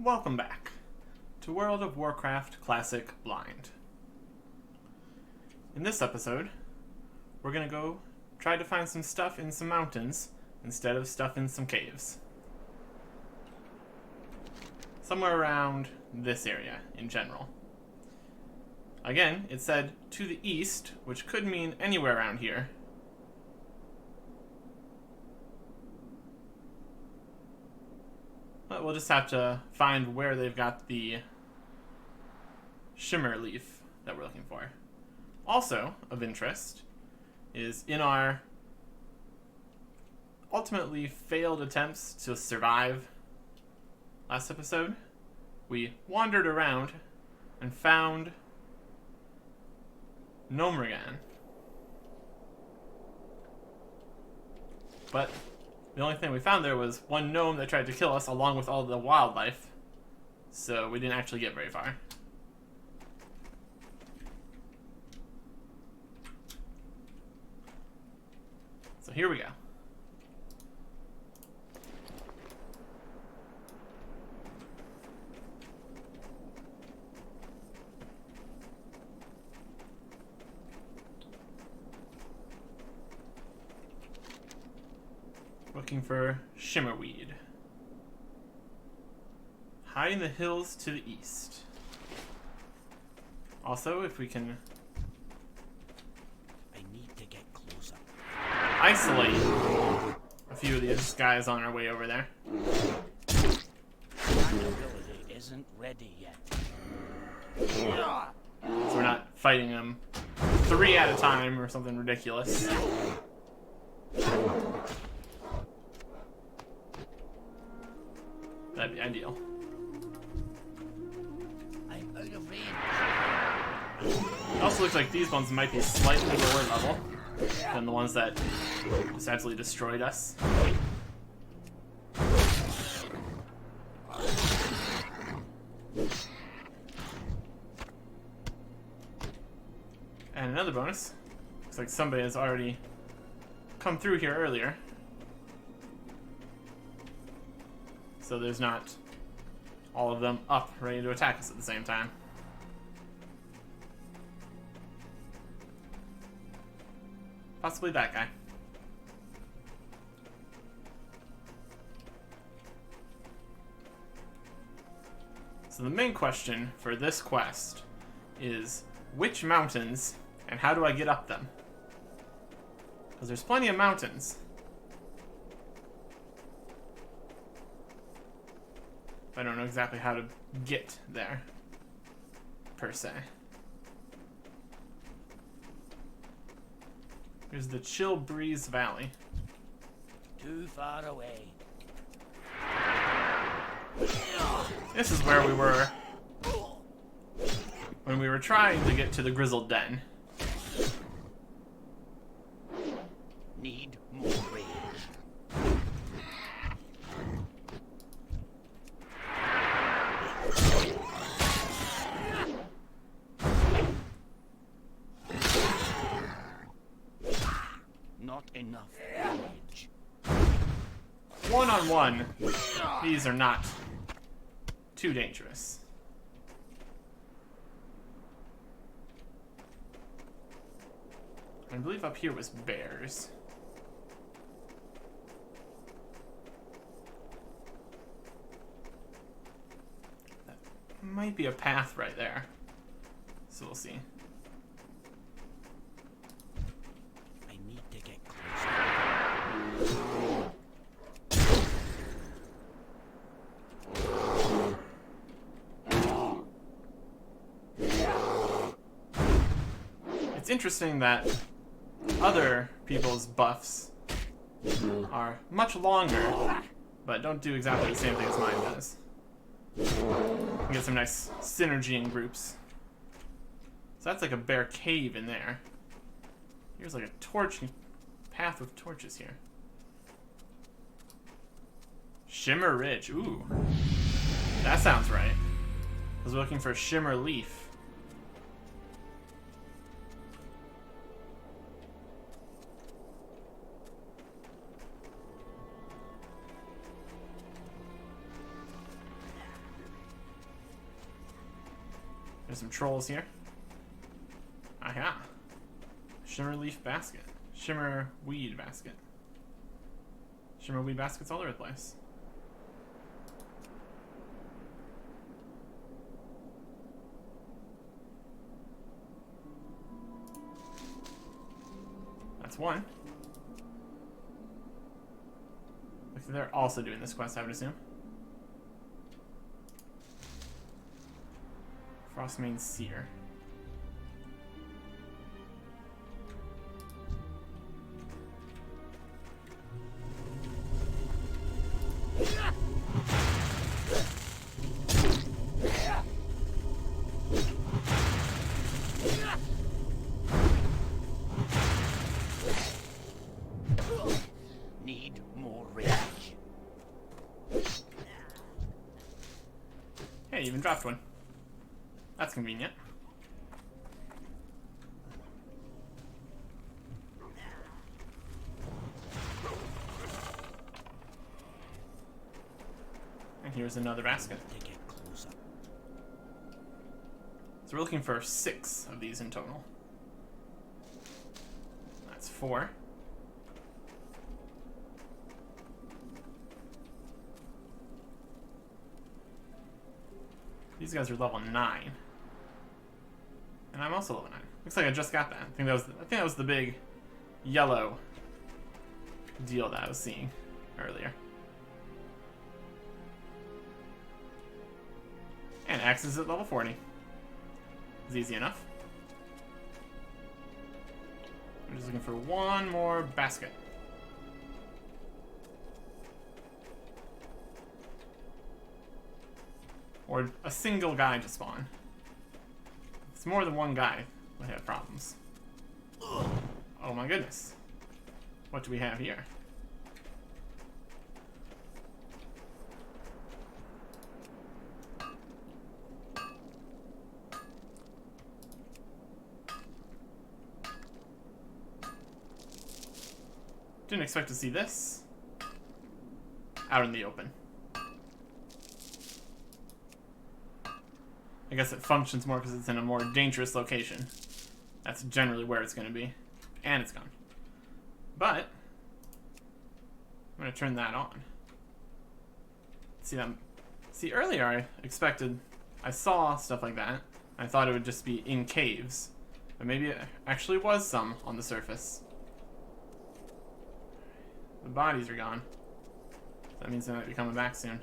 Welcome back to World of Warcraft Classic Blind. In this episode, we're gonna go try to find some stuff in some mountains instead of stuff in some caves. Somewhere around this area in general. Again, it said to the east, which could mean anywhere around here. But we'll just have to find where they've got the shimmer leaf that we're looking for. Also of interest is in our ultimately failed attempts to survive last episode, we wandered around and found Gnomrigan. But the only thing we found there was one gnome that tried to kill us along with all the wildlife, so we didn't actually get very far. So here we go. Looking for shimmerweed. High in the hills to the east. Also, if we can need to get closer. Isolate a few of these guys on our way over there. That ability isn't ready yet. So we're not fighting them 3 at a time or something ridiculous. That'd be ideal. I'm out of range. It also looks like these ones might be slightly lower level than the ones that just absolutely destroyed us. And another bonus. Looks like somebody has already come through here earlier. So there's not all of them up, ready to attack us at the same time. Possibly that guy. So the main question for this quest is which mountains and how do I get up them? Because there's plenty of mountains. I don't know exactly how to get there, per se. Here's the Chill Breeze Valley. Too far away. This is where we were when we were trying to get to the Grizzled Den. Need more range. Not enough damage. One-on-one, these are not too dangerous. I believe up here was bears. That might be a path right there. So we'll see. I need to get closer. It's interesting that other people's buffs are much longer, but don't do exactly the same thing as mine does. You can get some nice synergy in groups. So that's like a bear cave in there. Here's like a torch path with torches here. Shimmer Ridge. Ooh. That sounds right. I was looking for a shimmer leaf. There's some trolls here. Aha. Shimmer leaf basket. Shimmer weed basket. Shimmer weed baskets all over the place. That's one. Like they're also doing this quest, I would assume. Frostmane Seer. Need more rage. Hey, you even dropped one. That's convenient. And here's another basket. To get closer. So we're looking for 6 of these in total. That's 4. These guys are level 9. And I'm also level 9. Looks like I just got that. I think that was the big yellow deal that I was seeing earlier. And Axe is at level 40. It's easy enough. I'm just looking for one more basket. Or a single guy to spawn. If it's more than one guy, we have problems. Oh my goodness. What do we have here? Didn't expect to see this out in the open. I guess it functions more because it's in a more dangerous location. That's generally where it's going to be. And it's gone. But I'm going to turn that on. See, earlier I saw stuff like that. I thought it would just be in caves. But maybe it actually was some on the surface. The bodies are gone. So that means they might be coming back soon.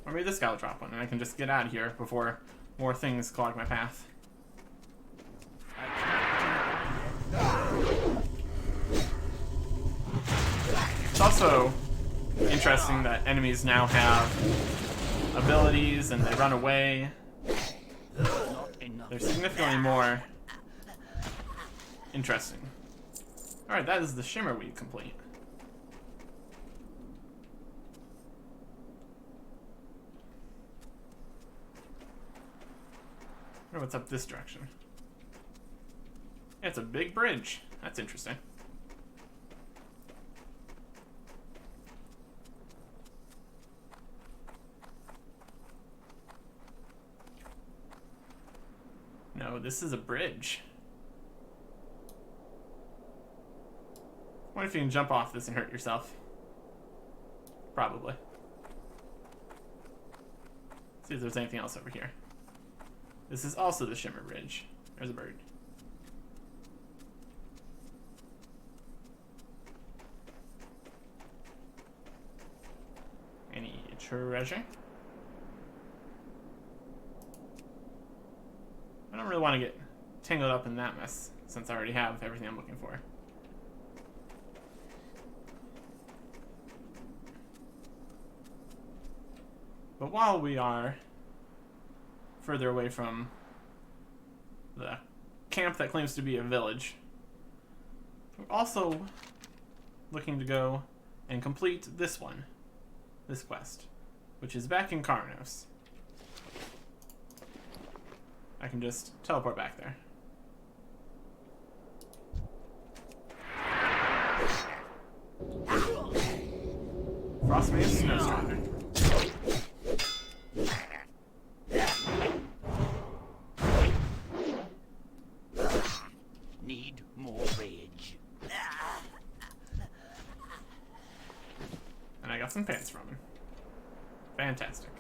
Or maybe this guy will drop one and I can just get out of here before more things clog my path. It's also interesting that enemies now have abilities and they run away. They're significantly more interesting. Alright, that is the Shimmer Weed complete. I wonder what's up this direction. Yeah, it's a big bridge. That's interesting. No, this is a bridge. What if you can jump off this and hurt yourself? Probably. See if there's anything else over here. This is also the Shimmer Bridge. There's a bird. Any treasure? I don't really want to get tangled up in that mess since I already have everything I'm looking for. But while we are further away from the camp that claims to be a village, we're also looking to go and complete this quest, which is back in Karnos. I can just teleport back there. Frostmane Snowstorm. got some pants from him. Fantastic.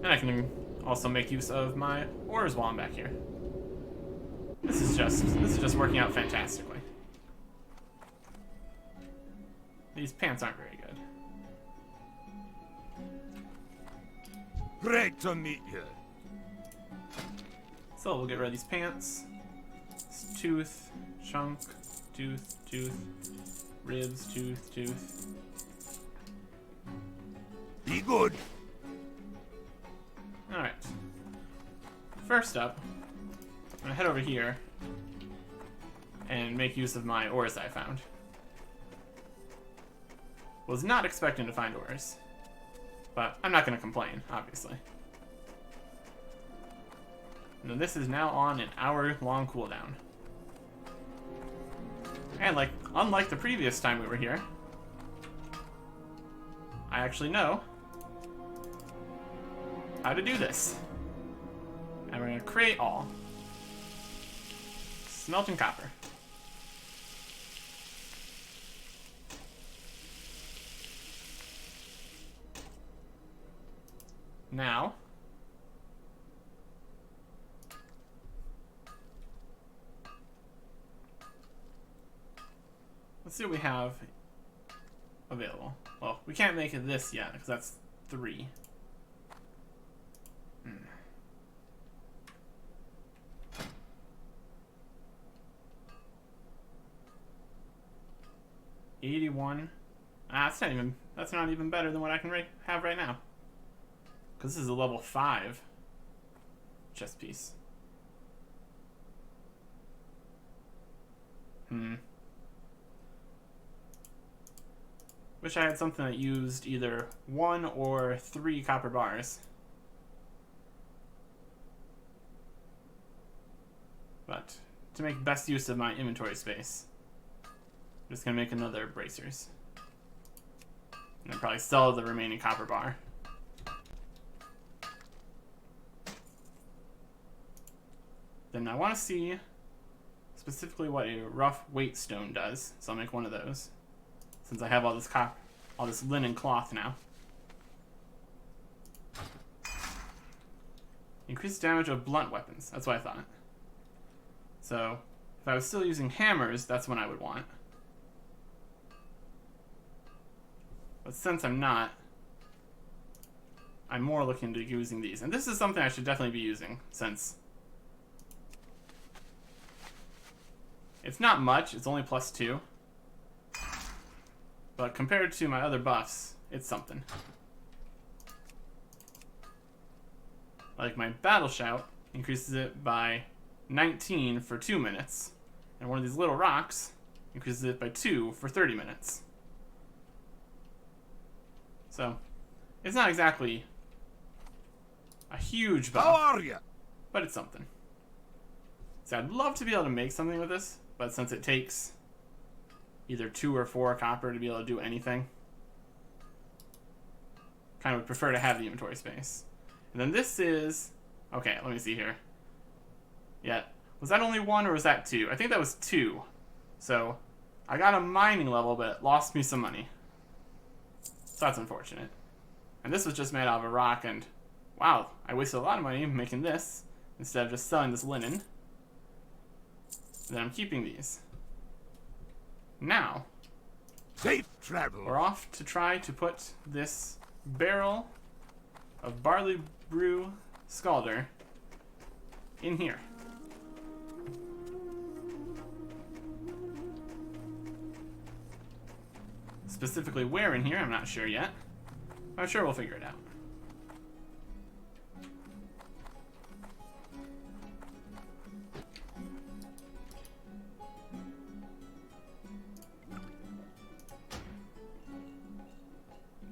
And I can also make use of my ores while I'm back here. This is just working out fantastically. These pants aren't very good. Great to meet you. So we'll get rid of these pants. This tooth, chunk, tooth, ribs, tooth. Be good. Alright. First up, I'm gonna head over here and make use of my ores I found. Was not expecting to find ores, but I'm not gonna complain, obviously. Now this is now on an hour-long cooldown. And unlike the previous time we were here, I actually know how to do this. And we're gonna create all. Smelting copper. Now, let's see what we have available. Well, we can't make it this yet because that's 3. 81. That's not even better than what I can have right now. Because this is a level 5 chest piece. Wish I had something that used either 1 or 3 copper bars. But to make best use of my inventory space, I'm just gonna make another bracers. And then probably sell the remaining copper bar. Then I want to see specifically what a rough weight stone does, so I'll make one of those. Since I have all this linen cloth now. Increased damage of blunt weapons. That's what I thought. So if I was still using hammers, that's what I would want. But since I'm not, I'm more looking to using these. And this is something I should definitely be using, since it's not much, it's only +2. But compared to my other buffs, it's something. Like my battle shout increases it by 19 for 2 minutes. And one of these little rocks increases it by 2 for 30 minutes. So, it's not exactly a huge buff. How are you? But it's something. So I'd love to be able to make something with this, but since it takes either 2 or 4 copper to be able to do anything, kind of would prefer to have the inventory space. And then this is, okay, let me see here. Yeah, was that only 1 or was that 2? I think that was 2. So I got a mining level, but it lost me some money. So that's unfortunate. And this was just made out of a rock, and wow, I wasted a lot of money making this instead of just selling this linen. And then I'm keeping these. Now, Safe travel. we're off to try to put this barrel of barley brew scalder in here. Specifically where in here, I'm not sure yet. I'm sure we'll figure it out.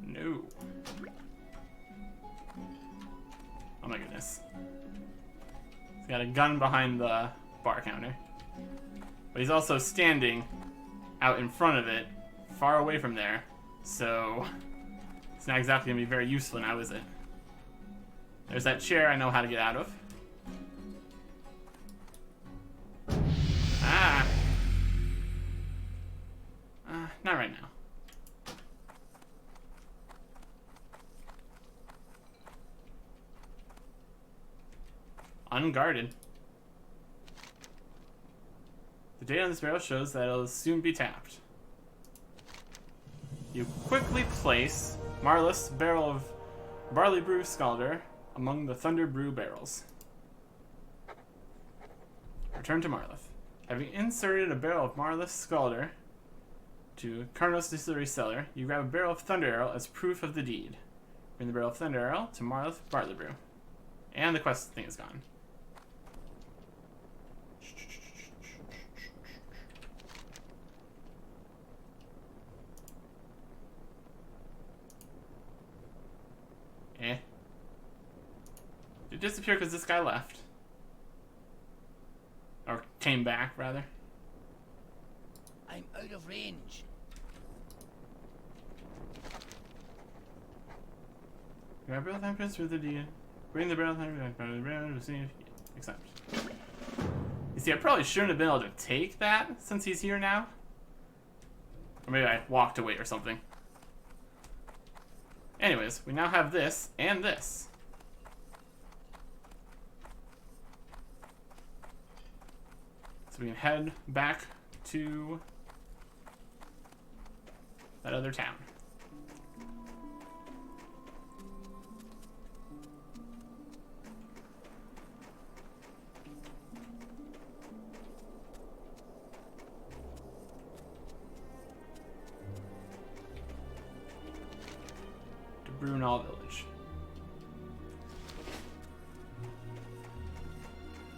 No. Oh my goodness. He's got a gun behind the bar counter. But he's also standing out in front of it, far away from there. So it's not exactly gonna be very useful now, is it? There's that chair I know how to get out of. not right now. Unguarded. The date on this barrel shows that it'll soon be tapped. You quickly place Marlis' barrel of barley brew scalder among the thunder brew barrels. Return to Marlith. Having inserted a barrel of Marlis scalder to Carnos distillery cellar, you grab a barrel of thunder arrow as proof of the deed. Bring the barrel of thunder arrow to Marlith barley brew. And the quest thing is gone. Eh. Did it disappear because this guy left? Or came back, rather. I'm out of range. Grab barrel of temperance with the deed. Bring the barrel of temperance, receive, accept. You see, I probably shouldn't have been able to take that since he's here now. Or maybe I walked away or something. Anyways, we now have this and this. So we can head back to that other town. Brunel village.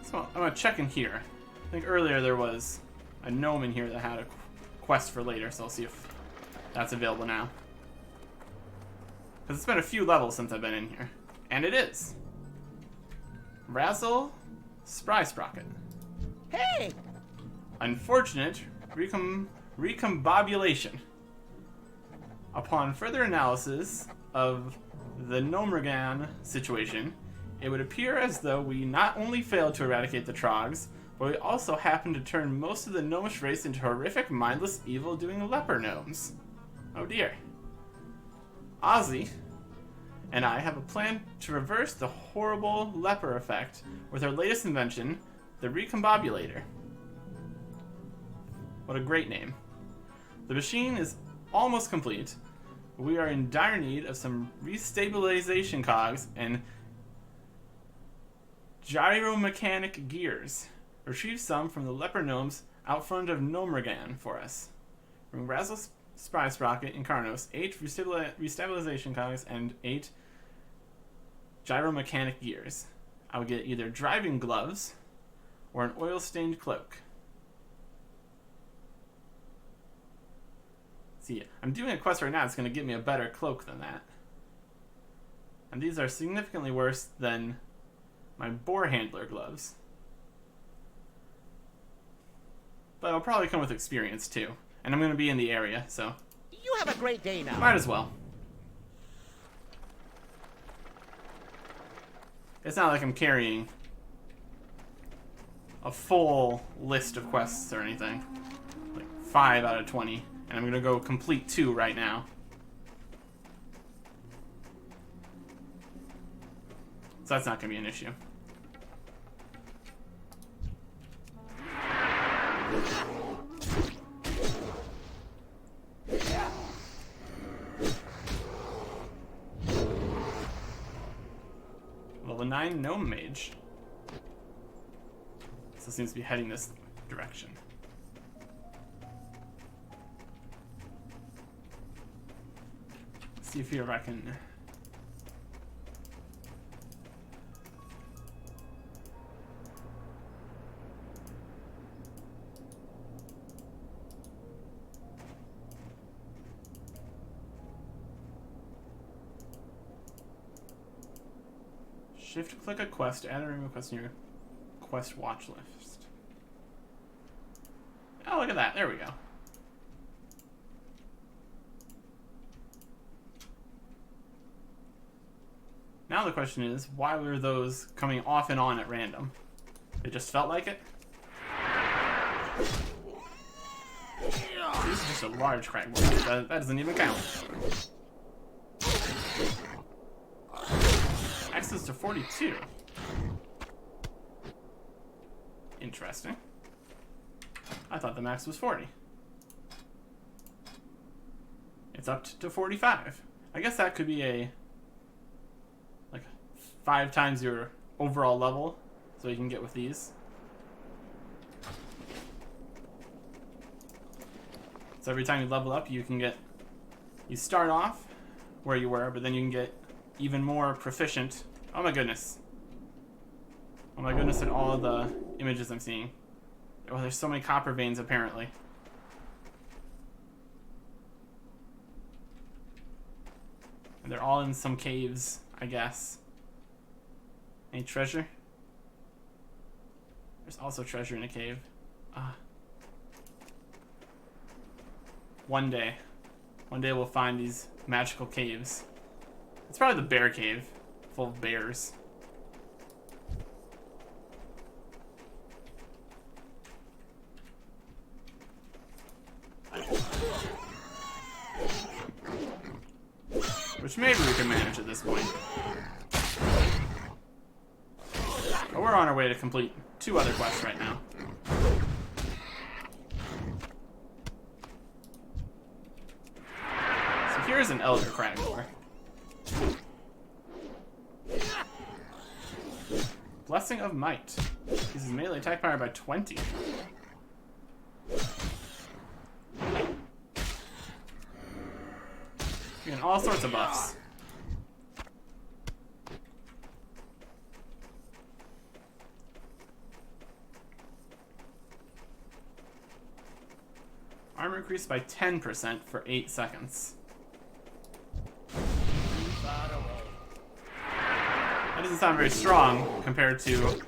So I'm gonna check in here. I think earlier there was a gnome in here that had a quest for later, so I'll see if that's available now. Because it's been a few levels since I've been in here. And it is. Razzle Spry Sprocket. Hey! Unfortunate recombobulation. Upon further analysis of the Gnomrigan situation, it would appear as though we not only failed to eradicate the Trogs, but we also happened to turn most of the gnomish race into horrific, mindless, evil-doing leper gnomes. Oh dear. Ozzy and I have a plan to reverse the horrible leper effect with our latest invention, the Recombobulator. What a great name. The machine is almost complete. We are in dire need of some restabilization cogs and gyromechanic gears. Retrieve some from the leper gnomes out front of Gnomrigan for us. Bring Razzle Spry Sprocket in Carnos, 8 restabilization cogs and 8 gyromechanic gears. I will get either driving gloves or an oil-stained cloak. See, I'm doing a quest right now that's going to give me a better cloak than that. And these are significantly worse than my boar handler gloves. But it'll probably come with experience too. And I'm going to be in the area, so You have a great day now. might as well. It's not like I'm carrying a full list of quests or anything. Like 5 out of 20. And I'm going to go complete 2 right now. So that's not going to be an issue. Level 9 Gnome Mage. So it seems to be heading this direction. See if here I can shift click a quest to add a remove quest in your quest watch list. Oh, look at that. There we go. Now the question is, why were those coming off and on at random? It just felt like it? This just a large cragmore. That doesn't even count. Access to 42. Interesting. I thought the max was 40. It's up to 45. I guess that could be a like 5 times your overall level, so you can get with these. So every time you level up, you start off where you were, but then you can get even more proficient. Oh my goodness. Oh my goodness at all the images I'm seeing. Oh, there's so many copper veins apparently. And they're all in some caves, I guess. Any treasure? There's also treasure in a cave. One day we'll find these magical caves. It's probably the bear cave, full of bears. Which maybe we can manage at this point. But we're on our way to complete 2 other quests right now. So here's an Elder Cragmore. Blessing of Might. Uses melee attack power by 20. You get all sorts of buffs. Armor increased by 10% for 8 seconds. That doesn't sound very strong compared to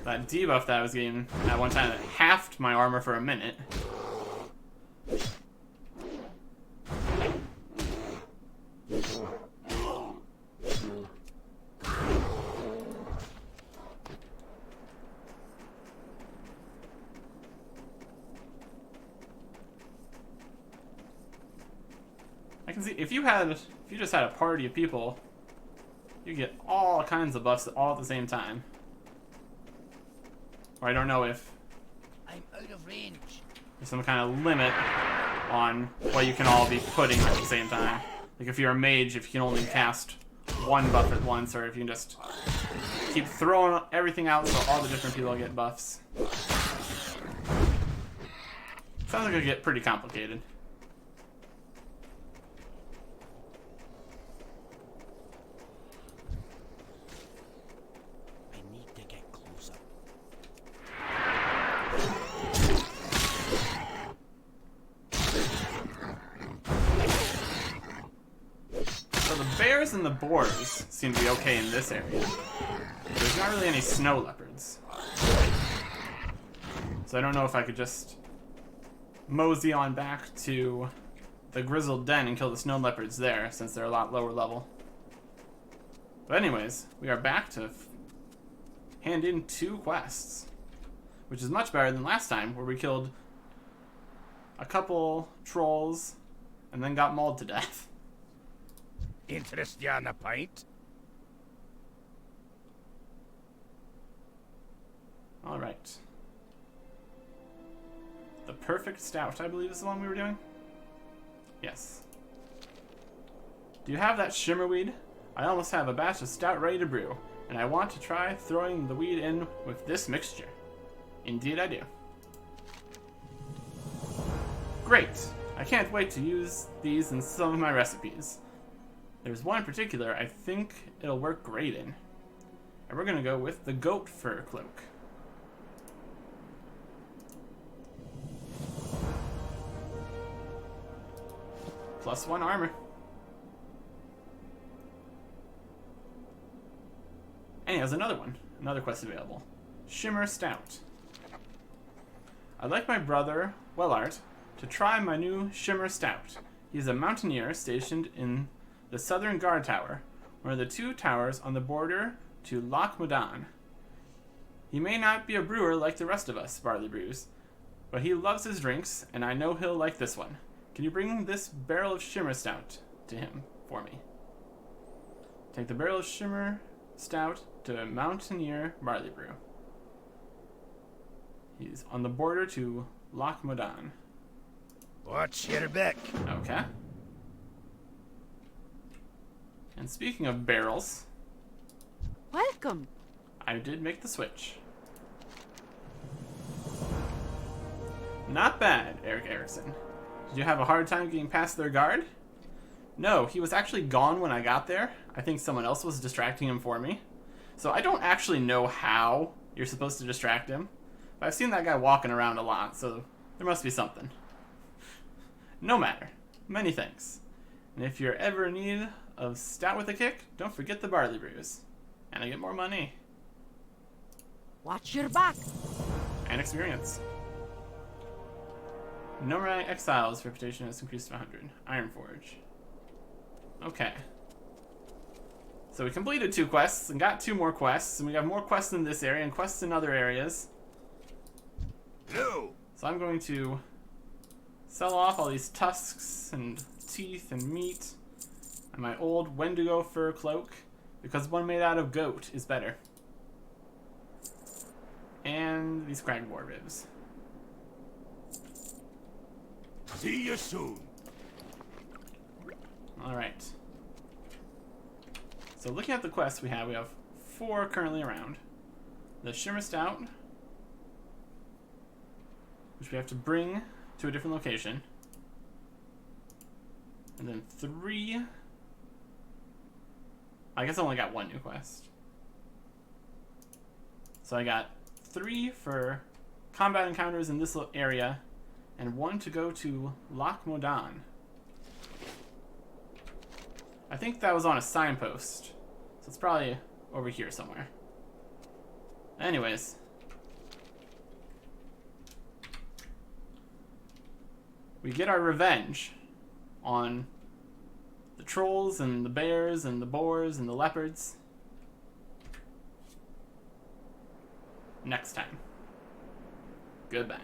that debuff that I was getting at one time that halved my armor for a minute. I can see if you just had a party of people, you get all kinds of buffs all at the same time. Or I don't know if I'm out of range. there's some kind of limit on what you can all be putting at the same time. Like if you're a mage, if you can only cast 1 buff at once, or if you can just keep throwing everything out so all the different people get buffs. Sounds like it'll get pretty complicated. And the boars seem to be okay in this area. But there's not really any snow leopards. So I don't know if I could just mosey on back to the grizzled den and kill the snow leopards there, since they're a lot lower level. But anyways, we are back to hand in 2 quests, which is much better than last time, where we killed a couple trolls and then got mauled to death. Interest ya in a pint? Alright. The Perfect Stout, I believe, is the one we were doing? Yes. Do you have that shimmer weed? I almost have a batch of stout ready to brew, and I want to try throwing the weed in with this mixture. Indeed I do. Great! I can't wait to use these in some of my recipes. There's one in particular I think it'll work great in. And we're gonna go with the goat fur cloak. +1 armor. And he has another one. Another quest available. Shimmer Stout. I'd like my brother, Wellart, to try my new Shimmer Stout. He's a mountaineer stationed in the Southern Guard Tower, one of the 2 towers on the border to Loch Modan. He may not be a brewer like the rest of us, Barley brews, But he loves his drinks, and I know he'll like this one. Can you bring this barrel of Shimmer Stout to him for me? Take the barrel of Shimmer Stout to Mountaineer Barley Brew. He's on the border to Loch Modan. Watch your back. Okay. And speaking of barrels, Welcome. I did make the switch. Not bad, Eric Erickson. Did you have a hard time getting past their guard? No, he was actually gone when I got there. I think someone else was distracting him for me. So I don't actually know how you're supposed to distract him. But I've seen that guy walking around a lot, so there must be something. No matter. Many thanks. And if you're ever in need of stout with a kick, don't forget the barley brews. And I get more money. Watch your back. And experience. Nomadic Exile's reputation has increased to 100. Ironforge. Okay. So we completed 2 quests and got 2 more quests, and we got more quests in this area and quests in other areas. No. So I'm going to sell off all these tusks and teeth and meat and my old Wendigo fur cloak, because one made out of goat is better. And these cragboar ribs. See you soon. Alright. So looking at the quests we have 4 currently around. The Shimmer Stout, which we have to bring to a different location. And then 3... I guess I only got 1 new quest. So I got 3 for combat encounters in this area, and 1 to go to Loch Modan. I think that was on a signpost, so it's probably over here somewhere. Anyways. We get our revenge on the trolls and the bears and the boars and the leopards next time. Goodbye.